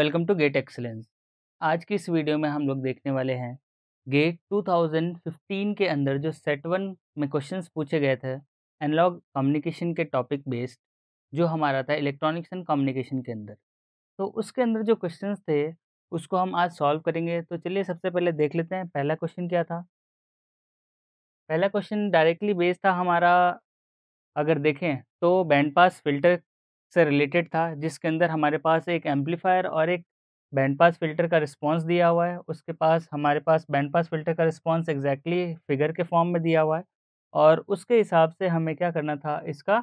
Welcome to get excellence. आज की इस वीडियो में हम लोग देखने वाले हैं गेट 2015 के अंदर जो सेट वन में क्वेश्चंस पूछे गए थे एनालॉग कम्युनिकेशन के टॉपिक बेस्ड, जो हमारा था इलेक्ट्रॉनिक्स एंड कम्युनिकेशन के अंदर। तो उसके अंदर जो क्वेश्चंस थे उसको हम आज सॉल्व करेंगे। तो चलिए सबसे पहले देख लेते हैं पहला क्वेश्चन क्या था। पहला क्वेश्चन डायरेक्टली बेस्ड था हमारा, अगर देखें तो बैंड पास फ़िल्टर से रिलेटेड था, जिसके अंदर हमारे पास एक एम्पलीफायर और एक बैंड पास फ़िल्टर का रिस्पॉन्स दिया हुआ है। उसके पास हमारे पास बैंड पास फ़िल्टर का रिस्पॉन्स एग्ज़ैक्टली फ़िगर के फॉर्म में दिया हुआ है और उसके हिसाब से हमें क्या करना था, इसका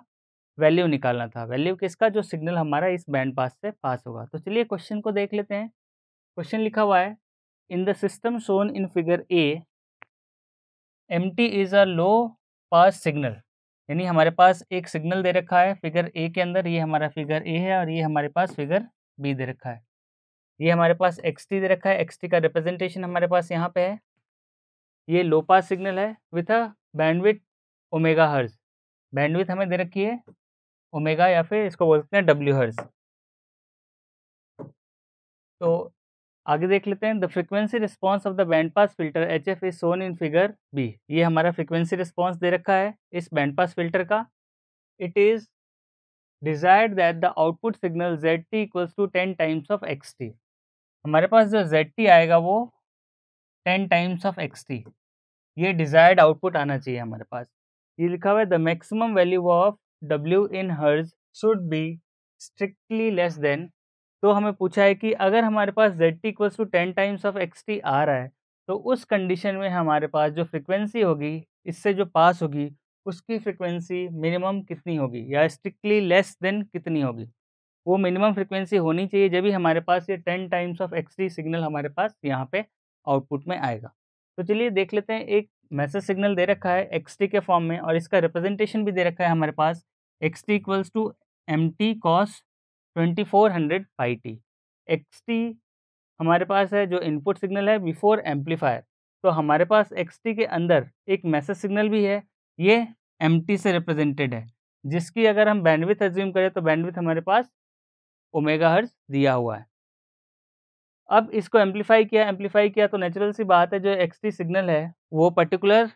वैल्यू निकालना था। वैल्यू किसका, जो सिग्नल हमारा इस बैंड पास से पास होगा। तो चलिए क्वेश्चन को देख लेते हैं। क्वेश्चन लिखा हुआ है, in the system shown in figure A m t is a low pass signal. यानी हमारे पास एक सिग्नल दे रखा है फिगर ए के अंदर, ये हमारा फिगर ए है और ये हमारे पास फिगर बी दे रखा है। ये हमारे पास एक्स टी दे रखा है, एक्स टी का रिप्रेजेंटेशन हमारे पास यहाँ पे है। ये लो पास सिग्नल है with a bandwidth omega hertz. Bandwidth हमें दे रखी है ओमेगा, या फिर इसको बोलते हैं डब्ल्यू हर्ट्ज़। तो आगे देख लेते हैं, the frequency response of the band pass filter H F is shown in figure B. ये हमारा फ्रीक्वेंसी रिस्पॉन्स दे रखा है इस बैंड पास फिल्टर का। It is desired that the output signal zt equals to 10 times of xt। हमारे पास जो zt आएगा वो 10 times of xt, ये डिजायर्ड आउटपुट आना चाहिए हमारे पास। ये लिखा हुआ है the maximum value of w in hertz should be strictly less than. तो हमें पूछा है कि अगर हमारे पास zt equals to 10 times of xt आ रहा है तो उस कंडीशन में हमारे पास जो फ्रिक्वेंसी होगी इससे जो पास होगी उसकी फ्रिक्वेंसी मिनिमम कितनी होगी, या स्ट्रिक्टली लेस देन कितनी होगी। वो मिनिमम फ्रिक्वेंसी होनी चाहिए जब भी हमारे पास ये 10 टाइम्स ऑफ xt सिग्नल हमारे पास यहाँ पे आउटपुट में आएगा। तो चलिए देख लेते हैं, एक मैसेज सिग्नल दे रखा है xt के फॉर्म में और इसका रिप्रेजेंटेशन भी दे रखा है हमारे पास, xt equals to m t cos 2400 pi t. xt हमारे पास है जो इनपुट सिग्नल है बिफोर एम्पलीफायर। तो हमारे पास xt के अंदर एक मैसेज सिग्नल भी है, ये mt से रिप्रेजेंटेड है, जिसकी अगर हम बैंडविड्थ एज्यूम करें तो बैंडविड्थ हमारे पास ओमेगा हर्ट्ज़ दिया हुआ है। अब इसको एम्पलीफाई किया तो नेचुरल सी बात है, जो xt सिग्नल है वो पर्टिकुलर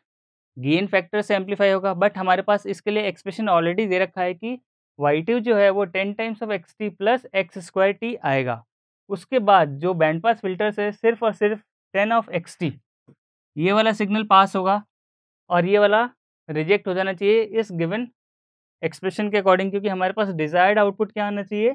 गेन फैक्टर से एम्पलीफाई होगा। बट हमारे पास इसके लिए एक्सप्रेशन ऑलरेडी दे रखा है कि y2 जो है वो 10 times of xt plus x square T आएगा। उसके बाद जो बैंड पास फिल्टर से सिर्फ और सिर्फ 10 ऑफ xt ये वाला सिग्नल पास होगा और ये वाला रिजेक्ट हो जाना चाहिए इस गिवन एक्सप्रेशन के अकॉर्डिंग, क्योंकि हमारे पास डिजायर्ड आउटपुट क्या आना चाहिए,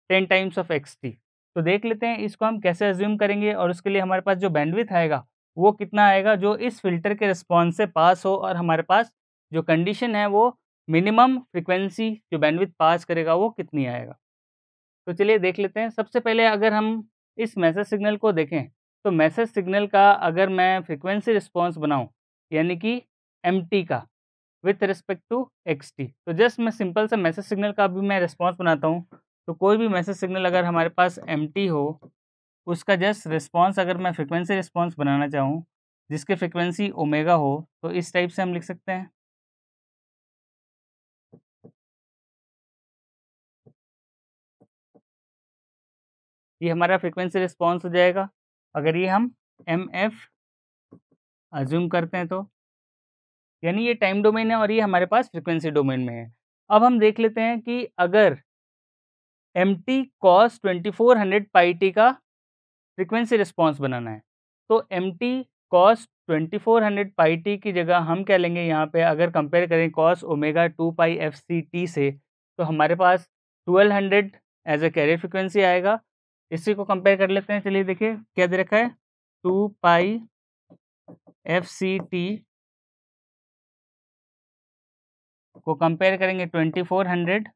10 टाइम्स ऑफ xt। तो देख लेते हैं इसको हम कैसे एज्यूम करेंगे और उसके लिए हमारे पास जो बैंडविड्थ आएगा वो कितना आएगा, जो इस फिल्टर के रिस्पॉन्स से पास हो और हमारे पास जो कंडीशन है वो मिनिमम फ्रिक्वेंसी जो बैंडविड्थ पास करेगा वो कितनी आएगा। तो चलिए देख लेते हैं। सबसे पहले अगर हम इस मैसेज सिग्नल को देखें तो मैसेज सिग्नल का अगर मैं फ्रिक्वेंसी रिस्पॉन्स बनाऊं, यानी कि mt का विथ रिस्पेक्ट टू xt, तो जस्ट मैं सिंपल सा मैसेज सिग्नल का भी मैं रिस्पॉन्स बनाता हूँ। तो कोई भी मैसेज सिग्नल अगर हमारे पास mt हो, उसका जस्ट रिस्पॉन्स अगर मैं फ्रिक्वेंसी रिस्पॉन्स बनाना चाहूँ जिसकी फ्रिक्वेंसी ओमेगा हो, तो इस टाइप से हम लिख सकते हैं। ये हमारा फ्रिक्वेंसी रिस्पॉन्स हो जाएगा अगर ये हम mf अज्यूम करते हैं तो, यानी ये टाइम डोमेन है और ये हमारे पास फ्रिक्वेंसी डोमेन में है। अब हम देख लेते हैं कि अगर mt cos 2400 पाई टी का फ्रीक्वेंसी रिस्पॉन्स बनाना है तो mt cos 2400 पाई टी की जगह हम क्या लेंगे, यहाँ पे अगर कंपेयर करें cos ओमेगा 2 पाई एफ सी टी से, तो हमारे पास 1200 एज अ कैरियर फ्रिक्वेंसी आएगा। इसी को कंपेयर कर लेते हैं। चलिए देखिए क्या दे रखा है, 2 पाई एफ सी टी को कंपेयर करेंगे 2400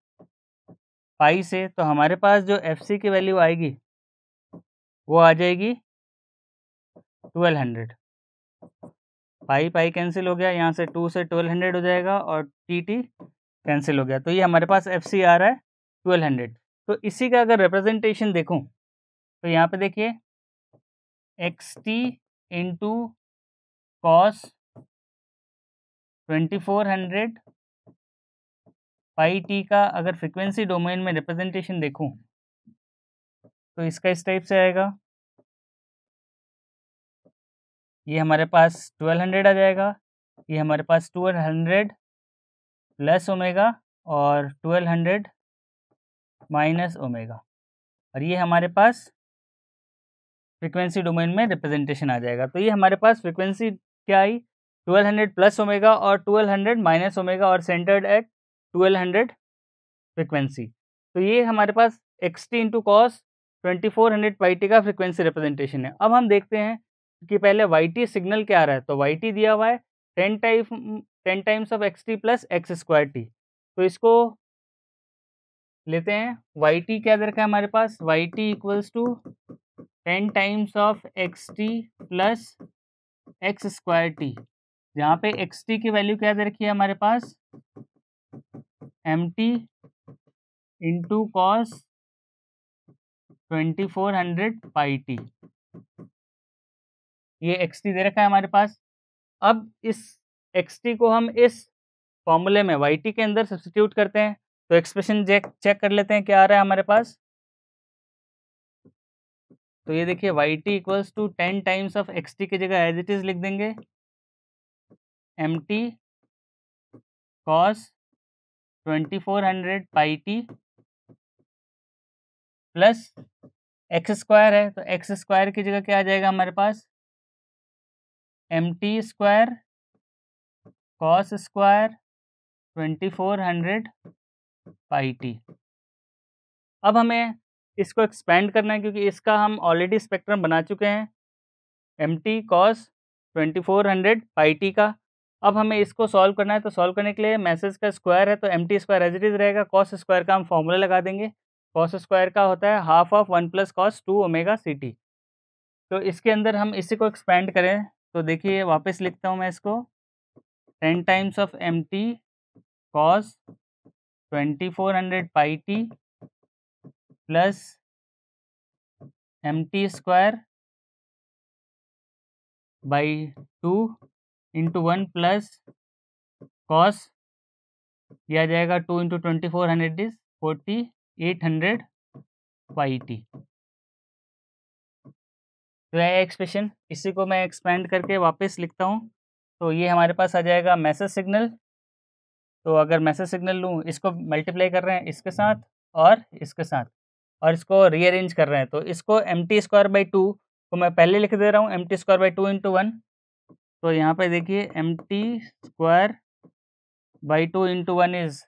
पाई से, तो हमारे पास जो एफ सी की वैल्यू आएगी वो आ जाएगी 1200। पाई पाई कैंसिल हो गया, यहाँ से 2 से 1200 हो जाएगा और टी टी कैंसिल हो गया, तो ये हमारे पास एफ सी आ रहा है 1200। तो इसी का अगर रिप्रेजेंटेशन देखूँ तो यहाँ पे देखिए x T into cos 2400 pi T का अगर फ्रिक्वेंसी डोमेन में रिप्रेजेंटेशन देखूँ तो इसका इस टाइप से आएगा, ये हमारे पास 1200 आ जाएगा, ये हमारे पास 1200 प्लस ओमेगा और 1200 माइनस ओमेगा, और ये हमारे पास फ्रीक्वेंसी डोमेन में रिप्रेजेंटेशन आ जाएगा। तो ये हमारे पास फ्रीक्वेंसी क्या आई, 1200 प्लस ओमेगा और 1200 माइनस ओमेगा और सेंटर्ड एट 1200 फ्रीक्वेंसी। तो ये हमारे पास xt into cos 2400 pi T का फ्रीक्वेंसी रिप्रेजेंटेशन है। अब हम देखते हैं कि पहले yt सिग्नल क्या आ रहा है, तो yt दिया हुआ है 10 times of xt plus x square T. तो इसको लेते हैं, yt क्या दे रखा है हमारे पास, yt equals to 10 times of xt plus x square t, जहाँ पे xt की वैल्यू क्या दे रखी है हमारे पास, mt into cos 2400 pi T, ये xt दे रखा है हमारे पास। अब इस xt को हम इस फॉर्मूले में yt के अंदर सब्स्टिट्यूट करते हैं, तो एक्सप्रेशन चेक कर लेते हैं क्या आ रहा है हमारे पास। तो ये देखिए yt equals to 10 times of xt की जगह एज इट इज लिख देंगे mt cos 2400 pi t plus x square है, तो एक्स स्क्वायर की जगह क्या आ जाएगा हमारे पास, mt square cos square 2400 pi T. अब हमें इसको एक्सपेंड करना है, क्योंकि इसका हम ऑलरेडी स्पेक्ट्रम बना चुके हैं mt कॉस 2400 पाई टी का। अब हमें इसको सॉल्व करना है, तो सॉल्व करने के लिए मैसेज का स्क्वायर है तो mt square as it is रहेगा, कॉस स्क्वायर का हम फॉर्मूला लगा देंगे, कॉस स्क्वायर का होता है half of 1 plus cos 2 omega c t. तो इसके अंदर हम इसी को एक्सपेंड करें, तो देखिए वापस लिखता हूँ मैं इसको, 10 times of mt cos 2400 pi t plus mt square by 2 into 1 plus cos, यह आ जाएगा 2 इंटू 2400 इज 4800 पाई टी। तो यह एक्सप्रेशन, इसी को मैं एक्सपेंड करके वापस लिखता हूँ, तो ये हमारे पास आ जाएगा मैसेज सिग्नल। तो अगर मैसेज सिग्नल लूँ, इसको मल्टीप्लाई कर रहे हैं इसके साथ और इसके साथ, और इसको रीअरेंज कर रहे हैं, तो इसको mt स्क्वायर बाई 2 को मैं पहले लिख दे रहा हूँ mt स्क्वायर बाई 2 इंटू 1। तो यहाँ पे देखिए mt square by 2 into 1 is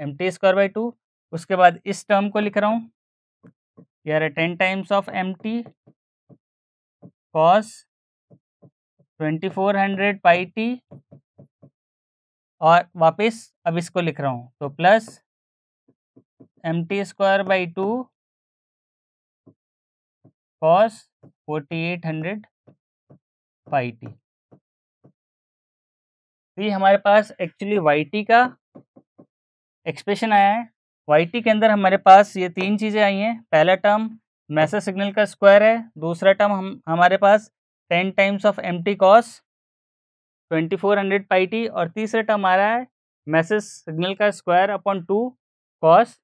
mt square by 2। उसके बाद इस टर्म को लिख रहा हूँ, यार 10 times of mt cos 2400 pi T, और वापस अब इसको लिख रहा हूँ, तो plus mt square by 2 cos 4800 pi T. तो ये हमारे पास एक्चुअली yt का एक्सप्रेशन आया है। yt के अंदर हमारे पास ये तीन चीज़ें आई हैं, पहला टर्म मैसेज सिग्नल का स्क्वायर है, दूसरा टर्म हमारे पास 10 times of mt cos 2400 pi T, और तीसरा टर्म आ रहा है मैसेज सिग्नल का square upon 2 cos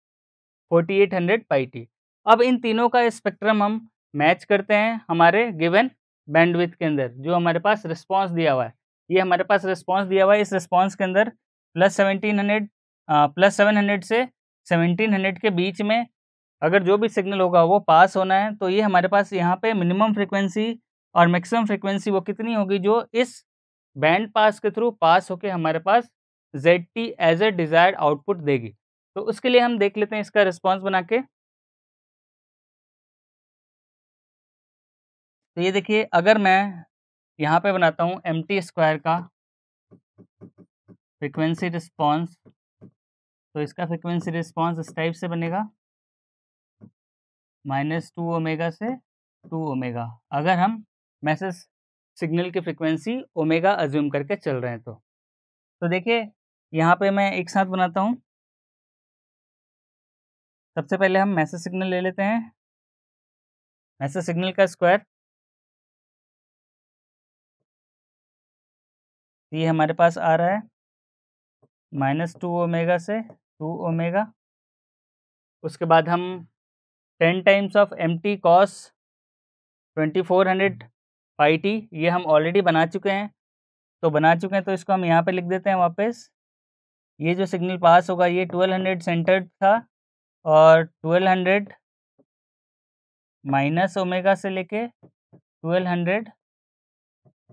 4800 pi T. अब इन तीनों का स्पेक्ट्रम हम मैच करते हैं हमारे गिवन बैंडविड्थ के अंदर, जो हमारे पास रिस्पांस दिया हुआ है। ये हमारे पास रिस्पांस दिया हुआ है, इस रिस्पांस के अंदर प्लस 700 से 1700 के बीच में अगर जो भी सिग्नल होगा वो पास होना है, तो ये हमारे पास यहाँ पे मिनिमम फ्रिक्वेंसी और मैक्सिमम फ्रिक्वेंसी वो कितनी होगी जो इस बैंड पास के थ्रू पास होके हमारे पास ZT as a desired output देगी। तो उसके लिए हम देख लेते हैं इसका रिस्पांस बना के। तो ये देखिए, अगर मैं यहाँ पे बनाता हूँ mt स्क्वायर का फ्रिक्वेंसी रिस्पांस, तो इसका फ्रिक्वेंसी रिस्पांस इस टाइप से बनेगा, -2 ओमेगा से 2 ओमेगा, अगर हम मैसेज सिग्नल की फ्रिक्वेंसी ओमेगा अज्यूम करके चल रहे हैं तो देखिए यहाँ पे मैं एक साथ बनाता हूँ। सबसे पहले हम मैसेज सिग्नल ले लेते हैं, मैसेज सिग्नल का स्क्वायर, ये हमारे पास आ रहा है -2 ओमेगा से 2 ओमेगा। उसके बाद हम 10 times of mt cos 2400 pi T, ये हम ऑलरेडी बना चुके हैं, तो इसको हम यहाँ पे लिख देते हैं वापस। ये जो सिग्नल पास होगा ये 1200 सेंटर्ड था, और 1200 माइनस ओमेगा से लेके 1200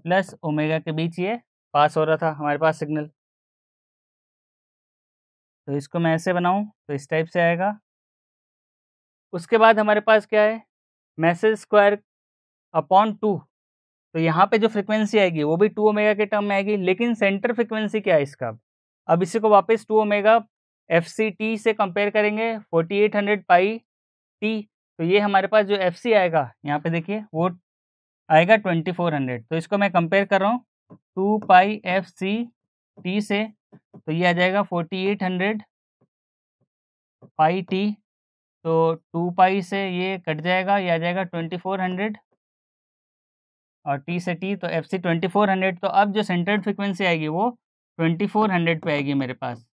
प्लस ओमेगा के बीच ये पास हो रहा था हमारे पास सिग्नल। तो इसको मैं ऐसे बनाऊं तो इस टाइप से आएगा। उसके बाद हमारे पास क्या है, मैसेज स्क्वायर अपॉन 2। तो यहाँ पे जो फ्रिक्वेंसी आएगी वो भी 2 ओमेगा के टर्म में आएगी, लेकिन सेंटर फ्रिक्वेंसी क्या है इसका। अब इसी को वापस 2 ओमेगा FCT से कंपेयर करेंगे 4800 पाई टी। तो ये हमारे पास जो FC आएगा यहाँ पे देखिए वो आएगा 2400। तो इसको मैं कंपेयर कर रहा हूँ 2 पाई FCT से, तो ये आ जाएगा 4800 पाई टी। तो 2 पाई से ये कट जाएगा, ये आ जाएगा 2400 और टी से टी, तो FC 2400। तो अब जो सेंटर्ड फ्रिक्वेंसी आएगी वो 2400 पे आएगी मेरे पास।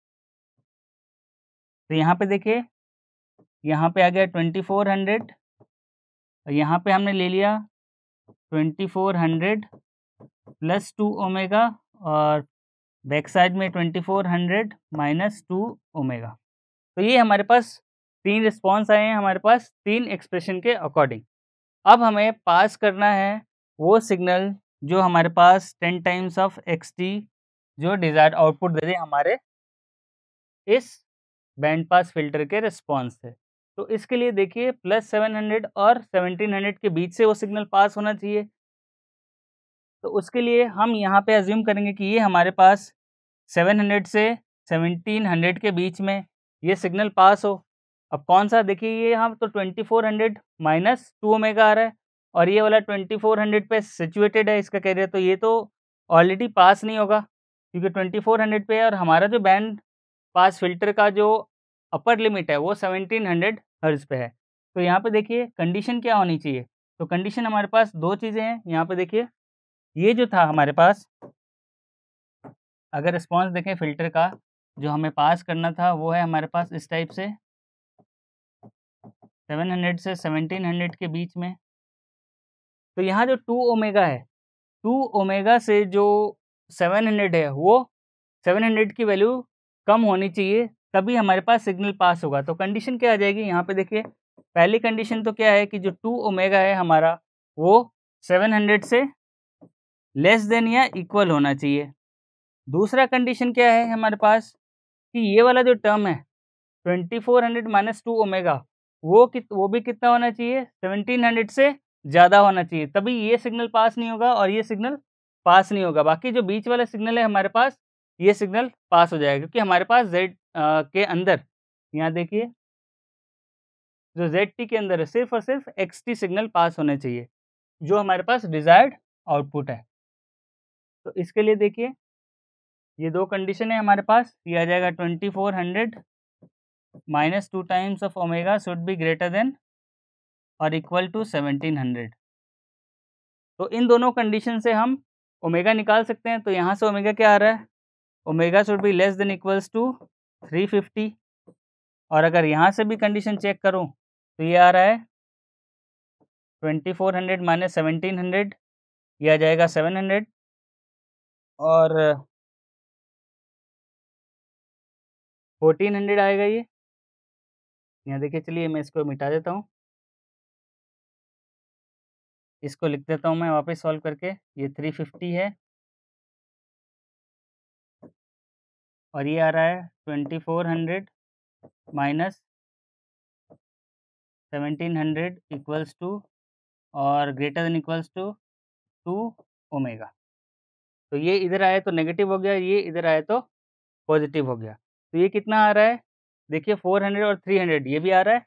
तो यहाँ पे देखिए, यहाँ पे आ गया 2400, यहाँ पे हमने ले लिया 2400 प्लस 2 ओमेगा, और बैक साइड में 2400 माइनस 2 ओमेगा। तो ये हमारे पास 3 रिस्पॉन्स आए हैं हमारे पास 3 एक्सप्रेशन के अकॉर्डिंग। अब हमें पास करना है वो सिग्नल जो हमारे पास 10 टाइम्स ऑफ xt जो डिजायर्ड आउटपुट दे दे हमारे इस बैंड पास फिल्टर के रिस्पॉन्स से। तो इसके लिए देखिए +700 और 1700 के बीच से वो सिग्नल पास होना चाहिए। तो उसके लिए हम यहाँ पे अज्यूम करेंगे कि ये हमारे पास 700 से 1700 के बीच में ये सिग्नल पास हो। अब कौन सा, देखिए ये यहाँ तो 2400 माइनस 2 ओमेगा आ रहा है, और ये वाला 2400 पे सिचुएटेड है इसका कैरियर, तो ये तो ऑलरेडी पास नहीं होगा क्योंकि 2400 पे है, और हमारा जो बैंड पास फिल्टर का जो अपर लिमिट है वो 1700 हर्ट्ज पे है। तो यहाँ पे देखिए कंडीशन क्या होनी चाहिए। तो कंडीशन हमारे पास 2 चीज़ें हैं। यहाँ पे देखिए ये जो था हमारे पास, अगर रिस्पॉन्स देखें फिल्टर का जो हमें पास करना था वो है हमारे पास इस टाइप से 700 से 1700 के बीच में। तो यहाँ जो 2 ओमेगा है, 2 ओमेगा से जो 700 है वो 700 की वैल्यू कम होनी चाहिए, तभी हमारे पास सिग्नल पास होगा। तो कंडीशन क्या आ जाएगी यहाँ पे देखिए, पहली कंडीशन तो क्या है कि जो 2 ओमेगा है हमारा वो 700 से लेस देन या इक्वल होना चाहिए। दूसरा कंडीशन क्या है हमारे पास कि ये वाला जो टर्म है 2400 माइनस 2 ओमेगा वो भी कितना होना चाहिए, 1700 से ज़्यादा होना चाहिए, तभी ये सिग्नल पास नहीं होगा और ये सिग्नल पास नहीं होगा। बाकी जो बीच वाला सिग्नल है हमारे पास ये सिग्नल पास हो जाएगा, क्योंकि हमारे पास Z के अंदर, यहाँ देखिए जो ZT के अंदर है सिर्फ और सिर्फ XT सिग्नल पास होने चाहिए जो हमारे पास डिजायर्ड आउटपुट है। तो इसके लिए देखिए ये 2 कंडीशन है हमारे पास, ये आ जाएगा 2400 minus 2 times of omega should be greater than और इक्वल टू 1700। तो इन दोनों कंडीशन से हम ओमेगा निकाल सकते हैं। तो यहाँ से ओमेगा क्या आ रहा है, omega should be less than equals to 350, और अगर यहाँ से भी कंडीशन चेक करूँ तो ये आ रहा है 2400 माइनस 1700, ये आ जाएगा 700, और 1400 आएगा ये। यहाँ देखिए, चलिए मैं इसको मिटा देता हूँ, इसको लिख देता हूँ मैं वापस सॉल्व करके। ये 350 है और ये आ रहा है 2400 माइनस 1700 इक्वल्स टू और greater than equals to 2 omega. तो ये इधर आया तो नेगेटिव हो गया, ये इधर आया तो पॉजिटिव हो गया। तो ये कितना आ रहा है, देखिए 400 और 300 ये भी आ रहा है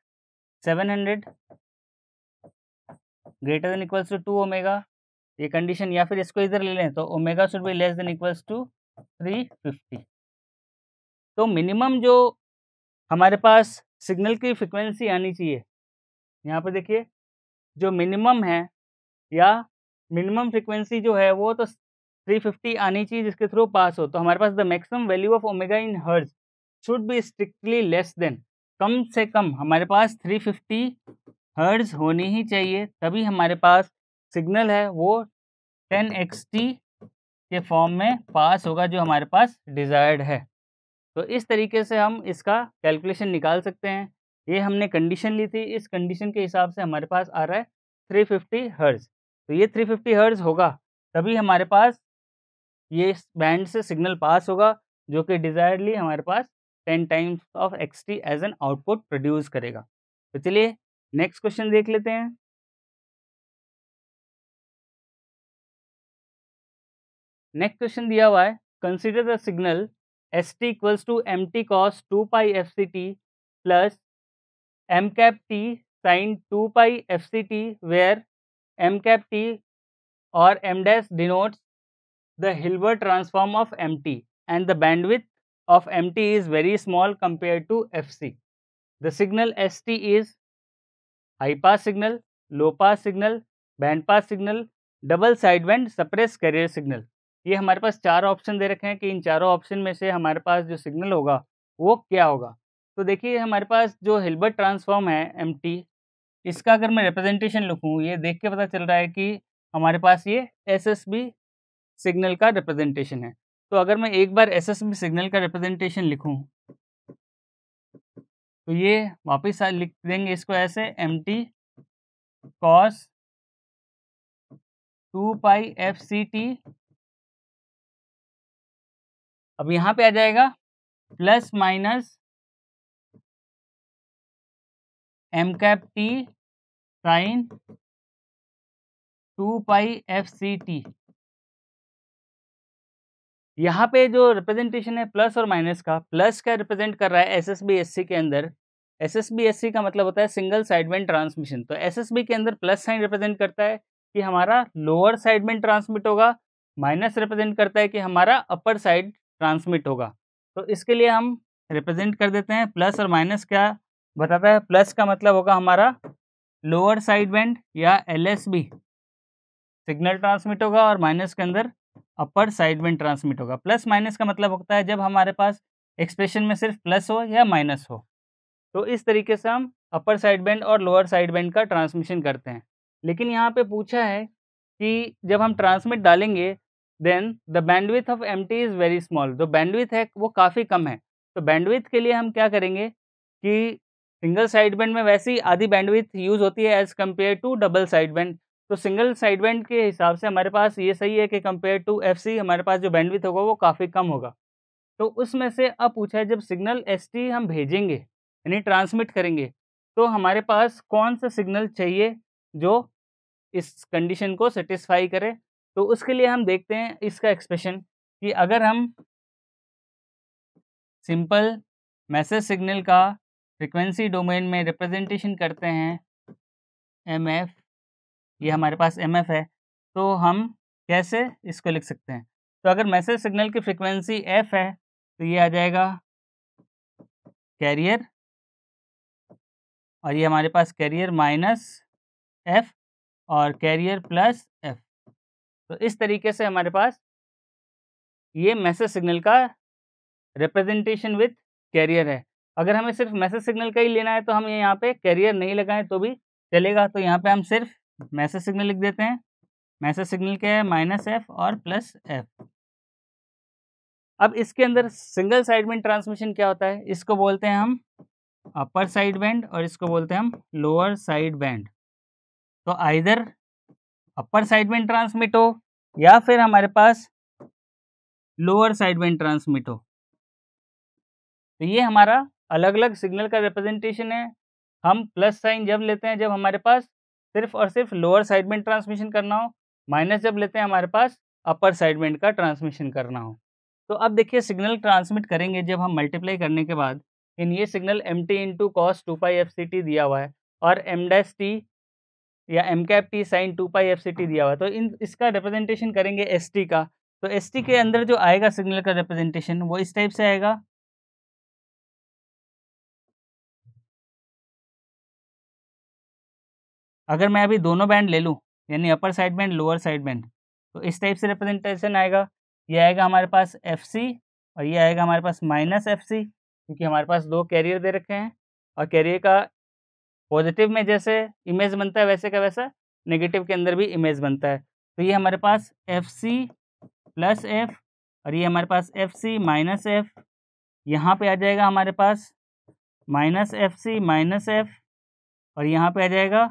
700 greater than equals to 2 omega, ये कंडीशन, या फिर इसको इधर ले लें तो omega should be less than equals to 350। तो मिनिमम जो हमारे पास सिग्नल की फ्रिक्वेंसी आनी चाहिए, यहाँ पे देखिए जो मिनिमम है या मिनिमम फ्रिक्वेंसी जो है वो तो 350 आनी चाहिए जिसके थ्रू पास हो। तो हमारे पास the maximum value of omega in hertz should be strictly less than, कम से कम हमारे पास 350 हर्ट्ज होनी ही चाहिए, तभी हमारे पास सिग्नल है वो 10xt के फॉर्म में पास होगा जो हमारे पास डिज़ायर्ड है। तो इस तरीके से हम इसका कैलकुलेशन निकाल सकते हैं। ये हमने कंडीशन ली थी, इस कंडीशन के हिसाब से हमारे पास आ रहा है 350 हर्ट्ज। तो ये 350 हर्ट्ज होगा तभी हमारे पास ये इस बैंड से सिग्नल पास होगा, जो कि डिज़ायर्डली हमारे पास 10 times of xt as an output produce करेगा। तो चलिए नेक्स्ट क्वेश्चन देख लेते हैं। नेक्स्ट क्वेश्चन दिया हुआ है, consider the signal st equals to mt cos 2 pi fct plus m cap t sin 2 pi fct where m cap t or m dash denotes the Hilbert transform of mt and the bandwidth of mt is very small compared to fc. The signal st is high pass signal, low pass signal, band pass signal, double sideband suppress carrier signal. ये हमारे पास चार option दे रखे हैं कि इन चारों option में से हमारे पास जो सिग्नल होगा वो क्या होगा। तो देखिए हमारे पास जो हिल्बर्ट ट्रांसफॉर्म है mt, इसका अगर मैं रिप्रेजेंटेशन लिखूँ, ये देख के पता चल रहा है कि हमारे पास ये SSB सिग्नल का रिप्रेजेंटेशन है। तो अगर मैं एक बार SSB सिग्नल का रिप्रेजेंटेशन लिखूँ तो ये वापस लिख देंगे इसको ऐसे mt cos 2 pi fct, अब यहाँ पे आ जाएगा plus minus m cap t sine 2 pi fct। यहाँ पे जो रिप्रेजेंटेशन है प्लस और माइनस का, प्लस का रिप्रेजेंट कर रहा है SSB SC के अंदर। SSB SC का मतलब होता है सिंगल साइडबैंड ट्रांसमिशन। तो SSB के अंदर प्लस साइन रिप्रेजेंट करता है कि हमारा लोअर साइडबैंड ट्रांसमिट होगा, माइनस रिप्रेजेंट करता है कि हमारा अपर साइड ट्रांसमिट होगा। तो इसके लिए हम रिप्रेजेंट कर देते हैं। प्लस और माइनस क्या बताता है, प्लस का मतलब होगा हमारा लोअर साइडबैंड या LSB सिग्नल ट्रांसमिट होगा और माइनस के अंदर अपर साइडबैंड ट्रांसमिट होगा। प्लस माइनस का मतलब होता है जब हमारे पास एक्सप्रेशन में सिर्फ प्लस हो या माइनस हो। तो इस तरीके से हम अपर साइडबैंड और लोअर साइडबैंड का ट्रांसमिशन करते हैं। लेकिन यहाँ पे पूछा है कि जब हम ट्रांसमिट डालेंगे then the bandwidth of mt is very small. जो बैंडविड्थ है वो काफ़ी कम है। तो बैंडविड्थ के लिए हम क्या करेंगे कि सिंगल साइडबैंड में वैसे ही आधी बैंडविड्थ यूज़ होती है as compare to double sideband. तो सिंगल साइडबैंड के हिसाब से हमारे पास ये सही है कि कंपेयर टू FC हमारे पास जो बैंडविड्थ होगा वो काफ़ी कम होगा। तो उसमें से अब पूछा है जब सिग्नल ST हम भेजेंगे यानी ट्रांसमिट करेंगे तो हमारे पास कौन सा सिग्नल चाहिए जो इस कंडीशन को सेटिस्फाई करे। तो उसके लिए हम देखते हैं इसका एक्सप्रेशन कि अगर हम सिंपल मैसेज सिग्नल का फ्रीक्वेंसी डोमेन में रिप्रेजेंटेशन करते हैं MF, ये हमारे पास MF है, तो हम कैसे इसको लिख सकते हैं। तो अगर मैसेज सिग्नल की फ्रीक्वेंसी F है तो ये आ जाएगा कैरियर और ये हमारे पास कैरियर माइनस F और कैरियर प्लस F। तो इस तरीके से हमारे पास ये मैसेज सिग्नल का रिप्रेजेंटेशन विथ कैरियर है। अगर हमें सिर्फ मैसेज सिग्नल का ही लेना है तो हम यहाँ पे कैरियर नहीं लगाएं तो भी चलेगा। तो यहाँ पे हम सिर्फ मैसेज सिग्नल लिख देते हैं। मैसेज सिग्नल क्या है, माइनस F और प्लस F। अब इसके अंदर सिंगल साइडबैंड ट्रांसमिशन क्या होता है, इसको बोलते हैं हम अपर साइड बैंड और इसको बोलते हैं हम लोअर साइड बैंड। तो either upper side band transmit हो या फिर हमारे पास लोअर साइड बैंड ट्रांसमिट हो। तो ये हमारा अलग अलग सिग्नल का रिप्रेजेंटेशन है। हम प्लस साइन जब लेते हैं जब हमारे पास सिर्फ और सिर्फ लोअर साइड बैंड ट्रांसमिशन करना हो, माइनस जब लेते हैं हमारे पास अपर साइड बैंड का ट्रांसमिशन करना हो। तो अब देखिए सिग्नल ट्रांसमिट करेंगे जब हम मल्टीप्लाई करने के बाद इन ये सिग्नल mt इंटू कॉस 2 पाई fct दिया हुआ है और m डैश t या m कैप t साइन 2 पाई fct दिया हुआ है। तो इसका रिप्रेजेंटेशन करेंगे st का। तो st के अंदर जो आएगा सिग्नल का रिप्रेजेंटेशन वो इस टाइप से आएगा। अगर मैं अभी दोनों बैंड ले लूँ यानी upper side band lower side band तो इस टाइप से रिप्रेजेंटेशन आएगा। ये आएगा हमारे पास FC और ये आएगा हमारे पास माइनस FC क्योंकि हमारे पास दो कैरियर दे रखे हैं और कैरियर का पॉजिटिव में जैसे इमेज बनता है वैसे का वैसा नेगेटिव के अंदर भी इमेज बनता है। तो ये हमारे पास FC प्लस एफ और ये हमारे पास FC माइनस एफ, यहाँ पे आ जाएगा हमारे पास माइनस FC माइनस एफ और यहाँ पे आ जाएगा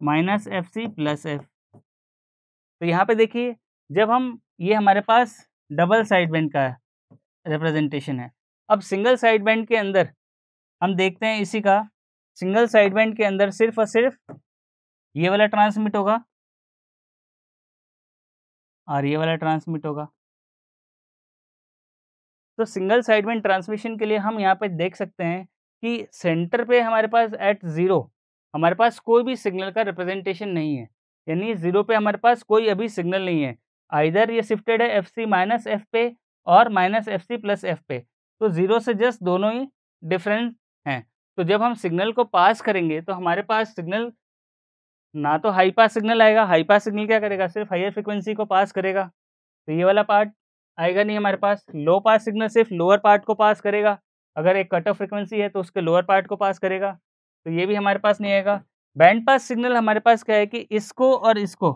माइनस FC प्लस एफ। तो यहाँ पे देखिए जब हम ये हमारे पास डबल साइड बैंड का रिप्रेजेंटेशन है। अब सिंगल साइड बैंड के अंदर हम देखते हैं इसी का, सिंगल साइड बैंड के अंदर सिर्फ और सिर्फ ये वाला ट्रांसमिट होगा और ये वाला ट्रांसमिट होगा। तो सिंगल साइड बैंड ट्रांसमिशन के लिए हम यहाँ पे देख सकते हैं कि सेंटर पे हमारे पास एट 0 हमारे पास कोई भी सिग्नल का रिप्रेजेंटेशन नहीं है, यानी 0 पे हमारे पास कोई अभी सिग्नल नहीं है। आइदर ये शिफ्टेड है FC माइनस एफ पे और माइनस FC प्लस एफ पे, तो 0 से जस्ट दोनों ही डिफरेंट हैं। तो जब हम सिग्नल को पास करेंगे तो हमारे पास सिग्नल ना तो हाई पास सिग्नल आएगा, हाई पास सिग्नल क्या करेगा, सिर्फ हायर फ्रिक्वेंसी को पास करेगा, तो ये वाला पार्ट आएगा नहीं हमारे पास। लो पास सिग्नल सिर्फ लोअर पार्ट को पास करेगा, अगर एक कट ऑफ फ्रिक्वेंसी है तो उसके लोअर पार्ट को पास करेगा, तो ये भी हमारे पास नहीं आएगा। बैंड पास सिग्नल हमारे पास क्या है कि इसको और इसको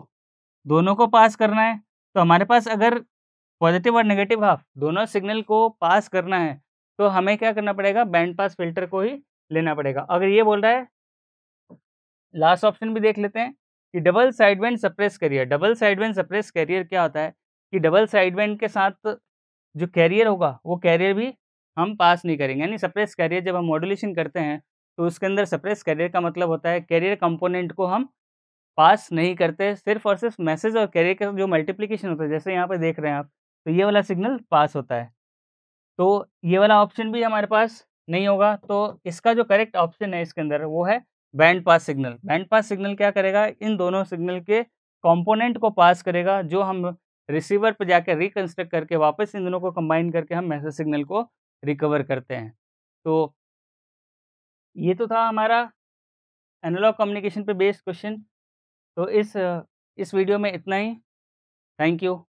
दोनों को पास करना है, तो हमारे पास अगर पॉजिटिव और नेगेटिव हाफ दोनों सिग्नल को पास करना है तो हमें क्या करना पड़ेगा, बैंड पास फिल्टर को ही लेना पड़ेगा। अगर ये बोल रहा है, लास्ट ऑप्शन भी देख लेते हैं कि double side band suppress carrier. Double side band suppress carrier क्या होता है कि डबल साइड बैंड के साथ जो कैरियर होगा वो कैरियर भी हम पास नहीं करेंगे, यानी सप्रेस कैरियर जब हम मॉड्यूलेशन करते हैं तो उसके अंदर सप्रेस कैरियर का मतलब होता है कैरियर कंपोनेंट को हम पास नहीं करते, सिर्फ और सिर्फ मैसेज और कैरियर का जो मल्टीप्लिकेशन होता है, जैसे यहाँ पे देख रहे हैं आप, तो ये वाला सिग्नल पास होता है। तो ये वाला ऑप्शन भी हमारे पास नहीं होगा, तो इसका जो करेक्ट ऑप्शन है इसके अंदर वो है band pass signal. Band pass signal क्या करेगा, इन दोनों सिग्नल के कंपोनेंट को पास करेगा, जो हम रिसीवर पे जाकर रिकंस्ट्रक्ट करके वापस इन दोनों को कंबाइन करके हम मैसेज सिग्नल को रिकवर करते हैं। तो ये तो था हमारा एनालॉग कम्युनिकेशन पे बेस्ड क्वेश्चन। तो इस वीडियो में इतना ही। Thank you.